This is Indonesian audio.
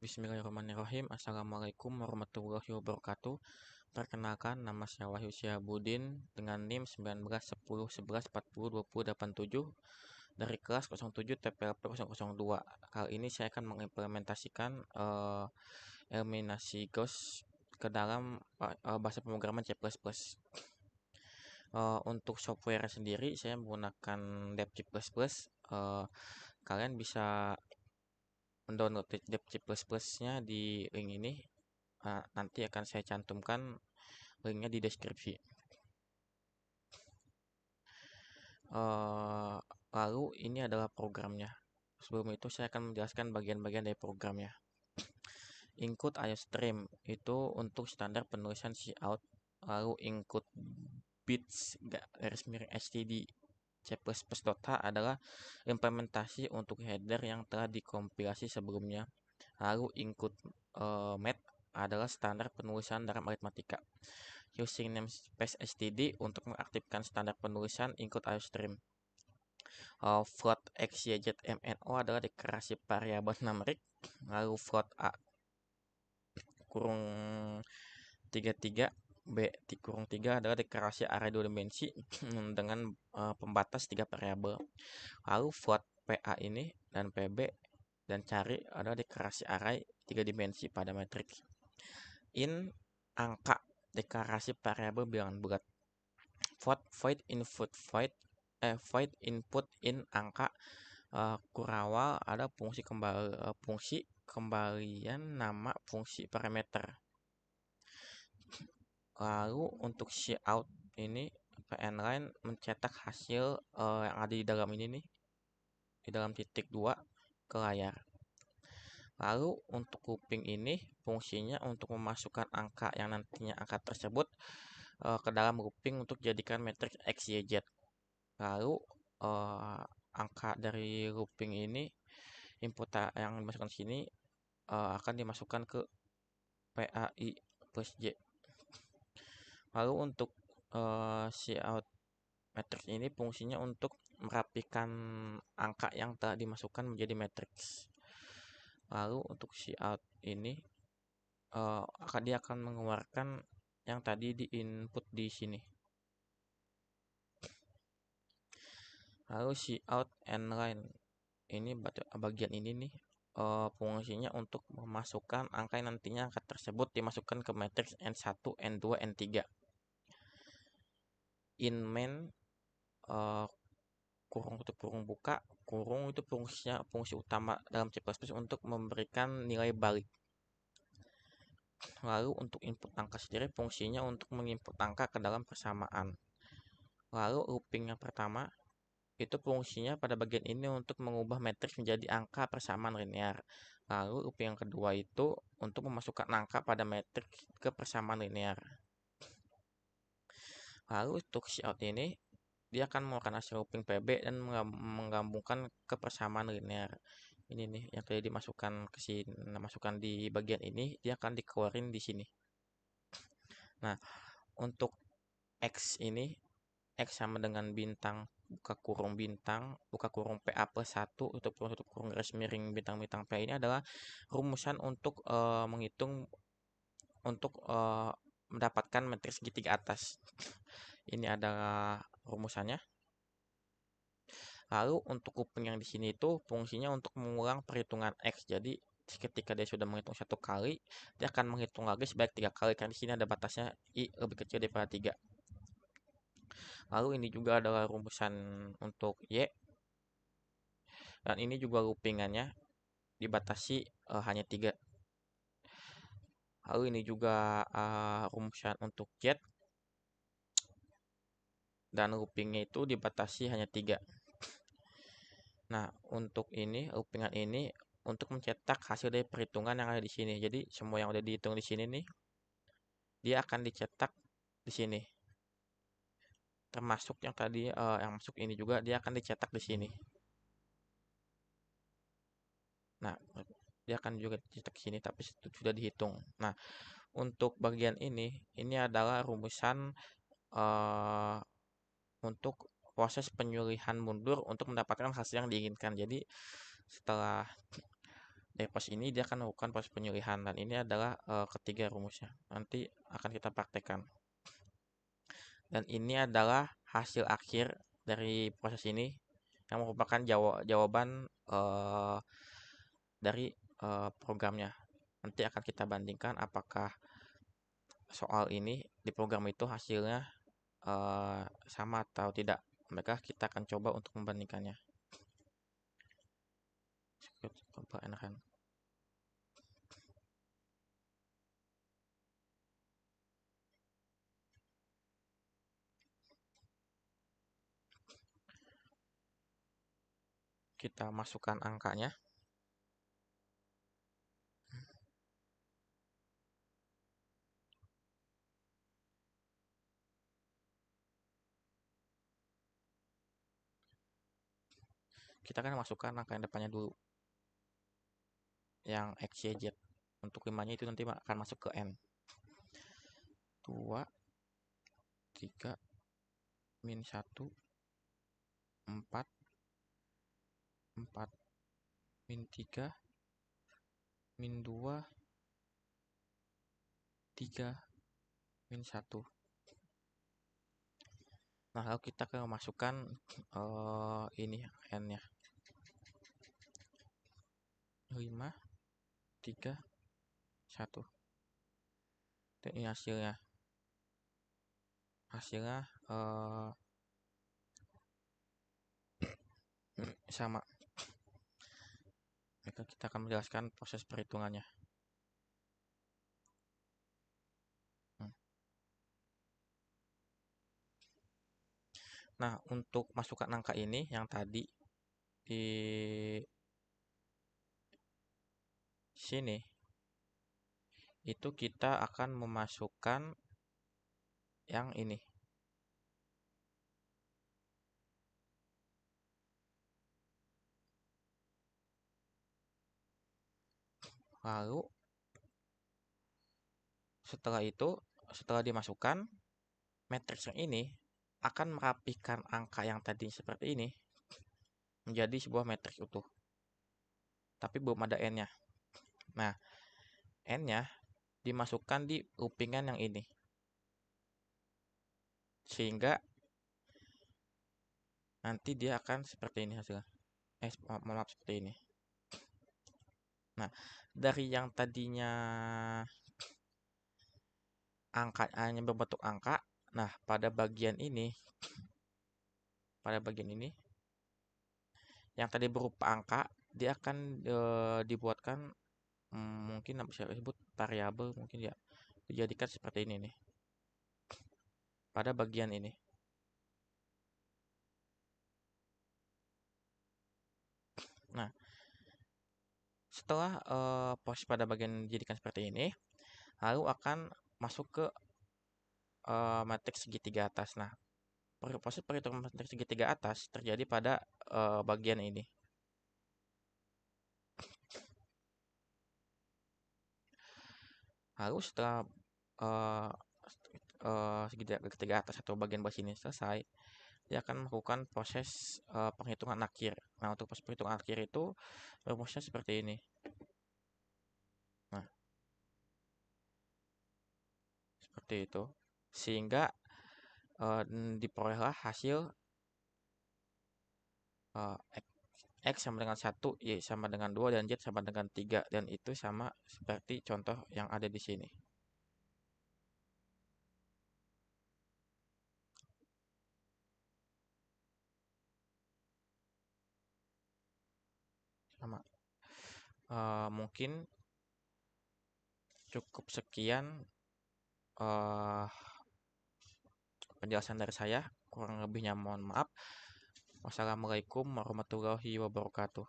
Bismillahirrahmanirrahim. Assalamualaikum warahmatullahi wabarakatuh. Perkenalkan, nama saya Wahyu Syihabuddin dengan NIM 191011402087 dari kelas 07 TPLP 002. Kali ini saya akan mengimplementasikan eliminasi Gauss ke dalam bahasa pemrograman C++. Untuk software sendiri saya menggunakan Dev C++. Kalian bisa mendownload Dev C++ nya di link ini. Nanti akan saya cantumkan linknya di deskripsi. Lalu ini adalah programnya. Sebelum itu saya akan menjelaskan bagian-bagian dari programnya. Include IOStream itu untuk standar penulisan cout. Lalu include bits /std C++.h adalah implementasi untuk header yang telah dikompilasi sebelumnya. Lalu include math adalah standar penulisan dalam aritmatika. Using namespace std untuk mengaktifkan standar penulisan include IOStream. Float x, y, z, m, n, o adalah deklarasi variabel numerik. Lalu float a kurung 33 b kurung 3 adalah deklarasi array 2 dimensi dengan pembatas 3 variabel. Lalu float pa ini dan pb dan cari adalah deklarasi array 3 dimensi pada matriks. In angka deklarasi variabel bilangan bulat. Void input in angka kurawal ada fungsi kembalian nama fungsi parameter. Lalu untuk cout ini pnline mencetak hasil yang ada di dalam ini nih, di dalam titik 2 ke layar. Lalu untuk looping ini fungsinya untuk memasukkan angka yang nantinya angka tersebut ke dalam looping untuk jadikan matriks x, y, z. Lalu angka dari looping ini input yang dimasukkan sini akan dimasukkan ke PAI plus J. Lalu untuk cout matriks ini fungsinya untuk merapikan angka yang telah dimasukkan menjadi matriks. Lalu untuk cout ini dia akan mengeluarkan yang tadi di input di sini. Lalu cout endline ini bagian ini nih fungsinya untuk memasukkan angka yang nantinya angka tersebut dimasukkan ke matriks N1, N2, N3. In main kurung tutup kurung buka, kurung itu fungsi utama dalam C++ untuk memberikan nilai balik. Lalu untuk input angka sendiri fungsinya untuk menginput angka ke dalam persamaan. Lalu looping yang pertama itu fungsinya pada bagian ini untuk mengubah matriks menjadi angka persamaan linear. Lalu looping yang kedua itu untuk memasukkan angka pada matriks ke persamaan linear. Lalu untuk cout ini dia akan mengeluarkan hasil looping PB dan menggabungkan ke persamaan linear. Ini nih yang tadi dimasukkan ke sini, masukkan di bagian ini dia akan dikeluarin di sini. Nah, untuk X ini X sama dengan bintang buka kurung bintang buka kurung PA plus 1 untuk tutup kurung garis miring bintang-bintang P ini adalah rumusan untuk menghitung untuk mendapatkan matriks segitiga atas. Ini adalah rumusannya. Lalu untuk looping yang di sini itu fungsinya untuk mengulang perhitungan X. Jadi ketika dia sudah menghitung satu kali, dia akan menghitung lagi sebanyak 3 kali. Karena di sini ada batasnya I lebih kecil daripada 3. Lalu ini juga adalah rumusan untuk Y. Dan ini juga loopingannya dibatasi hanya 3. Lalu ini juga rumusan untuk Z. Dan loopingnya itu dibatasi hanya 3. Nah, untuk ini loopingan ini untuk mencetak hasil dari perhitungan yang ada di sini. Jadi semua yang udah dihitung di sini nih, dia akan dicetak di sini. Termasuk yang tadi yang masuk ini juga dia akan dicetak di sini. Nah, dia akan juga dicetak di sini tapi sudah dihitung. Nah, untuk bagian ini adalah rumusan untuk proses penyulihan mundur untuk mendapatkan hasil yang diinginkan. Jadi setelah Dari proses ini dia akan melakukan proses penyilihan, dan ini adalah ketiga rumusnya. Nanti akan kita praktekkan. Dan ini adalah hasil akhir dari proses ini yang merupakan jawaban dari programnya. Nanti akan kita bandingkan apakah soal ini di program itu hasilnya sama atau tidak. Maka kita akan coba untuk membandingkannya. Coba enakan. Kita masukkan angkanya. Kita akan masukkan angka yang depannya dulu, yang X, Y, Z. Untuk 5-nya itu nanti akan masuk ke N. 2, 3, min 1, 4, 4, min 3, min 2, 3, min 1. Nah, lalu kita akan masukkan ini N-nya. 5, 3, 1. Dan ini hasilnya. Hasilnya sama. Maka kita akan menjelaskan proses perhitungannya. Nah, untuk masukkan angka ini yang tadi di sini, itu kita akan memasukkan yang ini. Lalu setelah dimasukkan, matriks yang ini akan merapikan angka yang tadi seperti ini menjadi sebuah matriks utuh. Tapi belum ada N-nya. Nah, N-nya dimasukkan di loopingan yang ini. Sehingga nanti dia akan seperti ini hasilnya. Maaf, seperti ini. Nah, dari yang tadinya angka hanya berbentuk angka, nah pada bagian ini yang tadi berupa angka, dia akan dibuatkan mungkin bisa disebut variabel, mungkin ya, dijadikan seperti ini nih pada bagian ini. Nah, setelah proses pada bagian dijadikan seperti ini, lalu akan masuk ke matriks segitiga atas. Nah, proses perhitungan matriks segitiga atas terjadi pada bagian ini. Lalu setelah segitiga atas atau bagian bawah sini selesai, dia akan melakukan proses penghitungan akhir. Nah, untuk proses penghitungan akhir itu rumusnya seperti ini. Nah, seperti itu. Sehingga diperolehlah hasil X sama dengan 1, Y sama dengan 2, dan Z sama dengan 3. Dan itu sama seperti contoh yang ada di sini. Sama. Mungkin cukup sekian penjelasan dari saya. Kurang lebihnya mohon maaf. Wassalamualaikum warahmatullahi wabarakatuh.